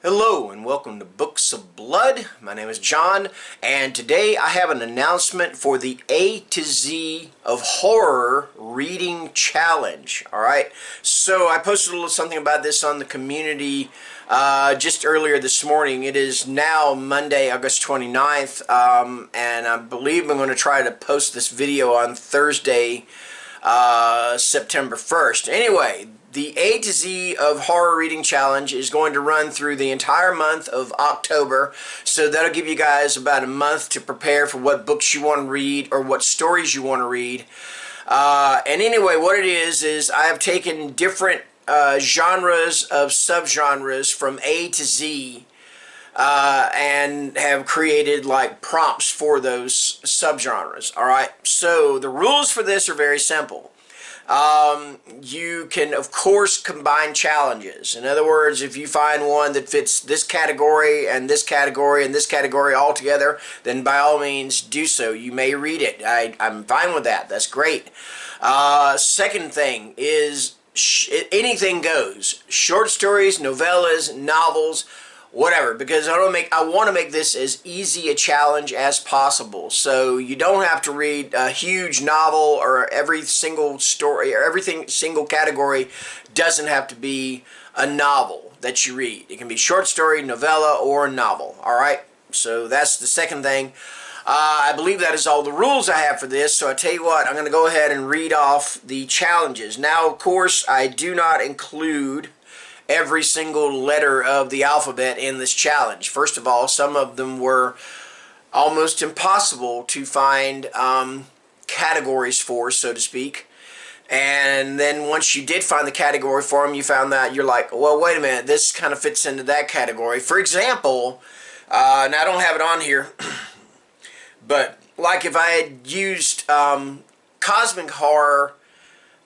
Hello and welcome to Books of Blood. My name is John, and today I have an announcement for the A to Z of Horror Reading Challenge. Alright, so I posted a little something about this on the community just earlier this morning. It is now Monday, August 29th, and I believe I'm going to try to post this video on Thursday, September 1st. Anyway, the A to Z of Horror Reading Challenge is going to run through the entire month of October, so that'll give you guys about a month to prepare for what books you want to read or what stories you want to read. And anyway, what it is I have taken different genres of subgenres from A to Z and have created like prompts for those subgenres. Alright, so the rules for this are very simple. You can, of course, combine challenges. In other words, if you find one that fits this category and this category and this category all together, then by all means do so. You may read it. I'm fine with that. That's great. Second thing is anything goes. Short stories, novellas, novels, whatever, because I want to make this as easy a challenge as possible. So you don't have to read a huge novel, or every single story, or single category doesn't have to be a novel that you read. It can be short story, novella, or novel. Alright, so that's the second thing. I believe that is all the rules I have for this, so I tell you what, I'm going to go ahead and read off the challenges. Now, of course, I do not include every single letter of the alphabet in this challenge. First of all, some of them were almost impossible to find categories for, so to speak. And then once you did find the category for them, you found that you're like, well, wait a minute, this kind of fits into that category. For example, now I don't have it on here, but like if I had used cosmic horror,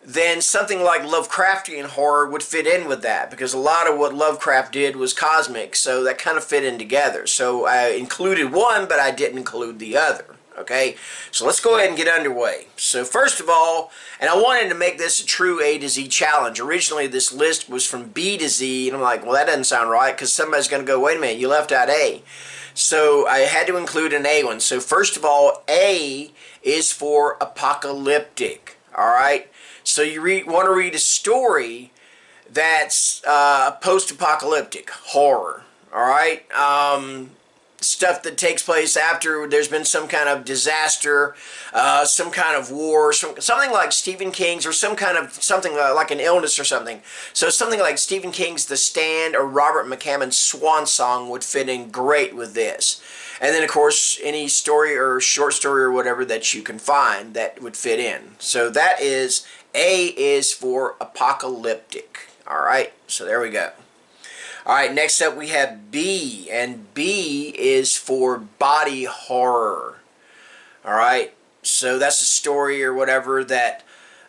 then something like Lovecraftian horror would fit in with that, because a lot of what Lovecraft did was cosmic, so that kind of fit in together. So I included one, but I didn't include the other. Okay, so let's go ahead and get underway. So first of all, and I wanted to make this a true A to Z challenge. Originally this list was from B to Z, and I'm like, well, that doesn't sound right, because somebody's going to go, wait a minute, you left out A. So I had to include an A one. So first of all, A is for apocalyptic. Alright, so you want to read a story that's post-apocalyptic horror. Alright, stuff that takes place after there's been some kind of disaster, some kind of war, something like Stephen King's, or something like an illness or something. So something like Stephen King's The Stand or Robert McCammon's Swan Song would fit in great with this. And then, of course, any story or short story or whatever that you can find that would fit in. So that is, A is for apocalyptic. Alright, so there we go. Alright, next up we have B, and B is for body horror. Alright, so that's a story or whatever that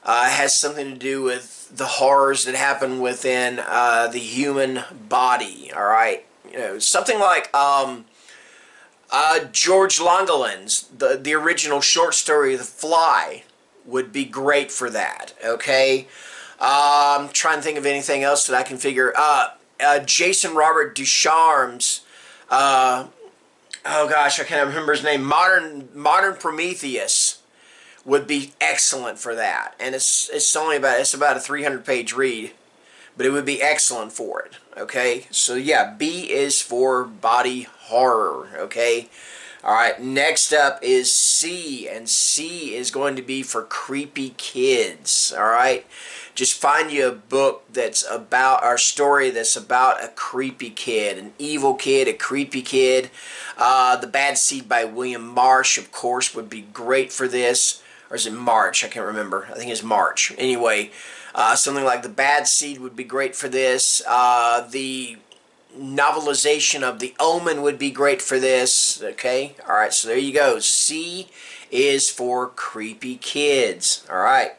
has something to do with the horrors that happen within the human body. Alright, you know, something like George Langeland's, the original short story, The Fly, would be great for that. Okay, I'm trying to think of anything else that I can figure. Jayson Robert Ducharme's, oh gosh, I can't remember his name, Modern Prometheus would be excellent for that. And it's about a 300-page read, but it would be excellent for it. Okay, so yeah, B is for body horror. Okay, alright, next up is C, and C is going to be for creepy kids. Alright, just find you a book that's about, or story that's about a creepy kid, an evil kid, a creepy kid. The Bad Seed by William Marsh, of course, would be great for this. Or is it March? I can't remember. I think it's March. Anyway, something like The Bad Seed would be great for this. The novelization of The Omen would be great for this. Okay, alright, so there you go. C is for creepy kids. Alright.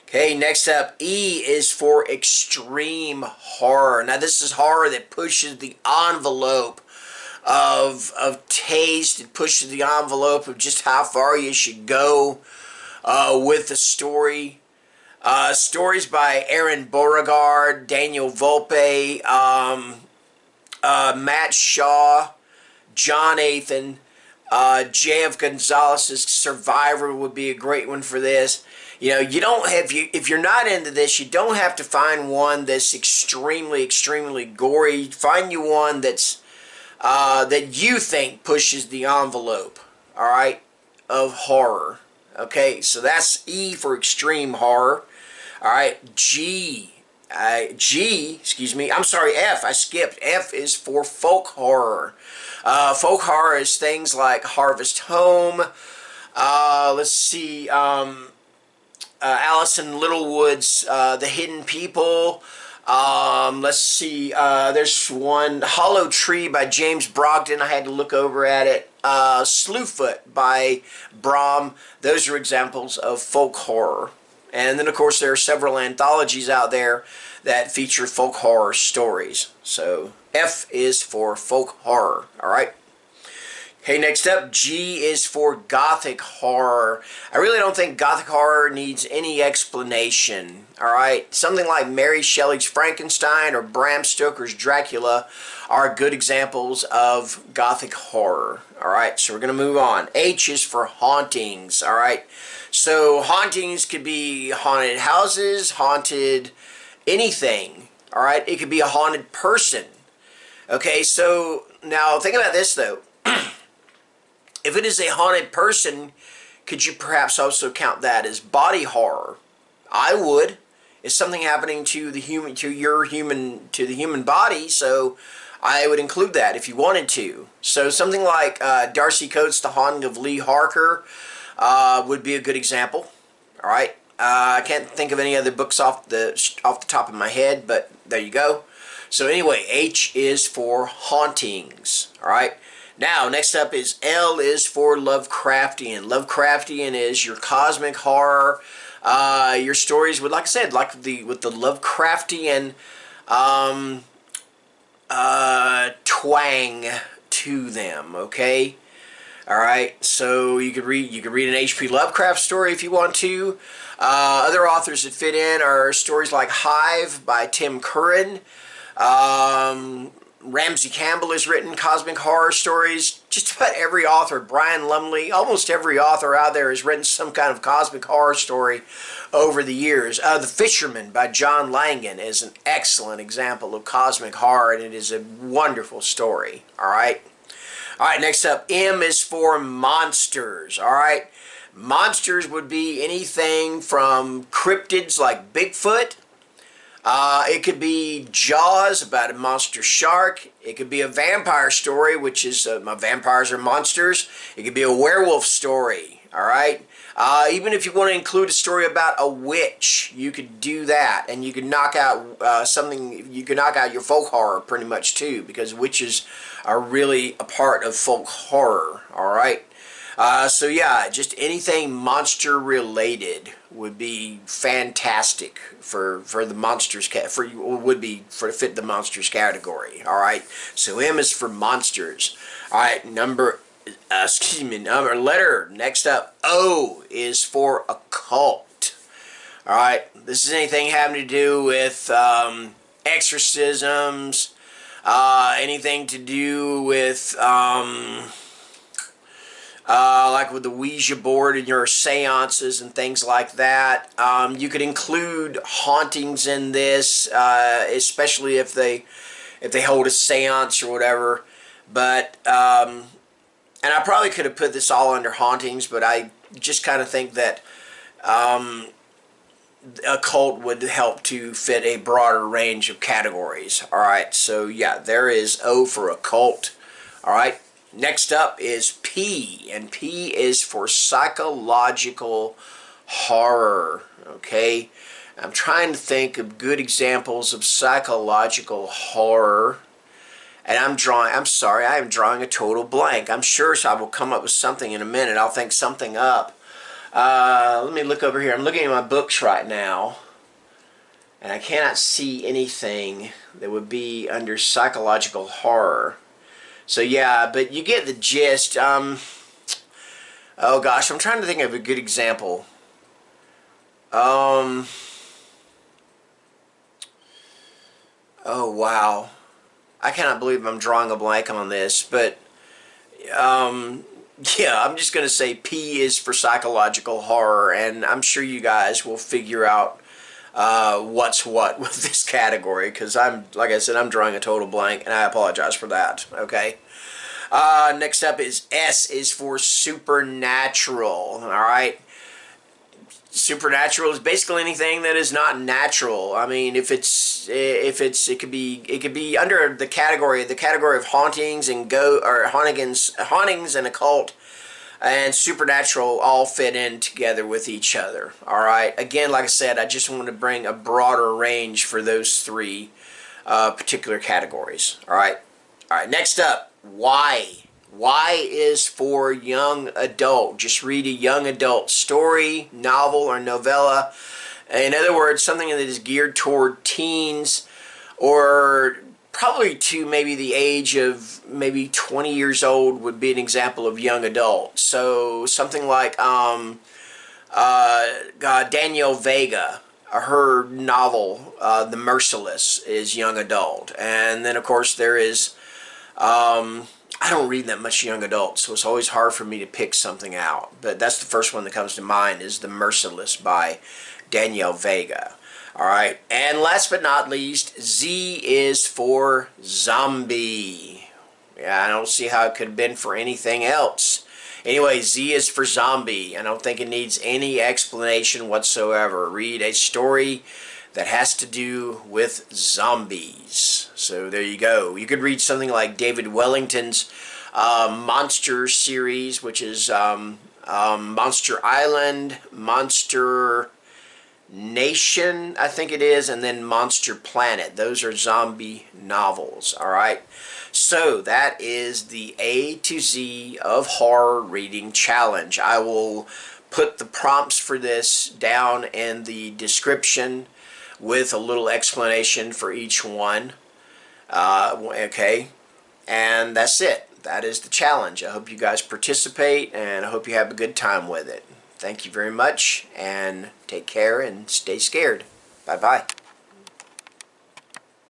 Okay, next up, E is for extreme horror. Now this is horror that pushes the envelope of taste. It pushes the envelope of just how far you should go with the story. Stories by Aron, Beauregard, Daniel Volpe, Matt Shaw, John Athan, J.F. Gonzalez's Survivor would be a great one for this. You know, you don't have, if you're not into this, you don't have to find one that's extremely gory. Find you one that's that you think pushes the envelope, all right, of horror. Okay, so that's E for extreme horror. All right, excuse me, I'm sorry, F, I skipped. F is for folk horror. Folk horror is things like Harvest Home, let's see, Alison Littlewood's The Hidden People. Let's see, there's one, Hollow Tree by James Brogdon. I had to look over at it. Slewfoot by Brom. Those are examples of folk horror. And then, of course, there are several anthologies out there that feature folk horror stories. So, F is for folk horror, all right? Okay, next up, G is for Gothic horror. I really don't think Gothic horror needs any explanation, all right? Something like Mary Shelley's Frankenstein or Bram Stoker's Dracula are good examples of Gothic horror, all right? So we're going to move on. H is for hauntings, all right? So hauntings could be haunted houses, haunted anything, all right? It could be a haunted person. Okay, so now think about this, though. If it is a haunted person, could you perhaps also count that as body horror? I would. It's something happening to the human human body, so I would include that if you wanted to. So something like Darcy Coates' The Haunting of Lee Harker would be a good example. All right. I can't think of any other books off the top of my head, but there you go. So anyway, H is for hauntings. All right. Now, next up is L is for Lovecraftian. Lovecraftian is your cosmic horror, your stories with, like I said, with the Lovecraftian twang to them. Okay, all right. So you could read an H.P. Lovecraft story if you want to. Other authors that fit in are stories like Hive by Tim Curran. Ramsey Campbell has written cosmic horror stories. Just about every author, Brian Lumley, almost every author out there has written some kind of cosmic horror story over the years. The Fisherman by John Langan is an excellent example of cosmic horror, and it is a wonderful story. All right. All right, next up, M is for monsters. All right. Monsters would be anything from cryptids like Bigfoot. It could be Jaws about a monster shark. It could be a vampire story, which is my vampires are monsters. It could be a werewolf story. All right. Even if you want to include a story about a witch, you could do that, and you could knock out something. You could knock out your folk horror pretty much too, because witches are really a part of folk horror. All right. So yeah, just anything monster related would be fantastic for the monsters to fit the monsters category. All right. So M is for monsters. All right. Letter next up. O is for occult. All right. This is anything having to do with exorcisms, anything to do with like with the Ouija board and your seances and things like that. You could include hauntings in this, especially if they hold a seance or whatever. But and I probably could have put this all under hauntings, but I just kind of think that occult would help to fit a broader range of categories. All right, so yeah, there is O for occult. All right. Next up is P, and P is for psychological horror, okay? I'm trying to think of good examples of psychological horror, and I'm sorry, I am drawing a total blank. I'm sure I will come up with something in a minute. I'll think something up. Let me look over here. I'm looking at my books right now, and I cannot see anything that would be under psychological horror. So yeah, but you get the gist. Oh gosh, I'm trying to think of a good example. Oh wow. I cannot believe I'm drawing a blank on this, but yeah, I'm just going to say P is for psychological horror, and I'm sure you guys will figure out what's what with this category, because like I said, I'm drawing a total blank, and I apologize for that, okay? Next up is S is for supernatural, alright? Supernatural is basically anything that is not natural. I mean, it could be under the category of hauntings and hauntings and occult and supernatural all fit in together with each other. All right. Again, like I said, I just want to bring a broader range for those three particular categories. All right. All right. Next up, Y. Y is for young adult. Just read a young adult story, novel, or novella. In other words, something that is geared toward teens, or probably to maybe the age of maybe 20 years old would be an example of young adult. So something like Danielle Vega, her novel, The Merciless, is young adult. And then, of course, there is... I don't read that much young adult, so it's always hard for me to pick something out. But that's the first one that comes to mind, is The Merciless by Danielle Vega. All right, and last but not least, Z is for zombie. Yeah, I don't see how it could have been for anything else. Anyway, Z is for zombie. I don't think it needs any explanation whatsoever. Read a story that has to do with zombies. So there you go. You could read something like David Wellington's Monster series, which is Monster Island, Monster Nation, I think it is, and then Monster Planet. Those are zombie novels, all right? So that is the A to Z of horror reading challenge. I will put the prompts for this down in the description with a little explanation for each one. Okay, and that's it. That is the challenge. I hope you guys participate, and I hope you have a good time with it. Thank you very much, and take care and stay scared. Bye-bye.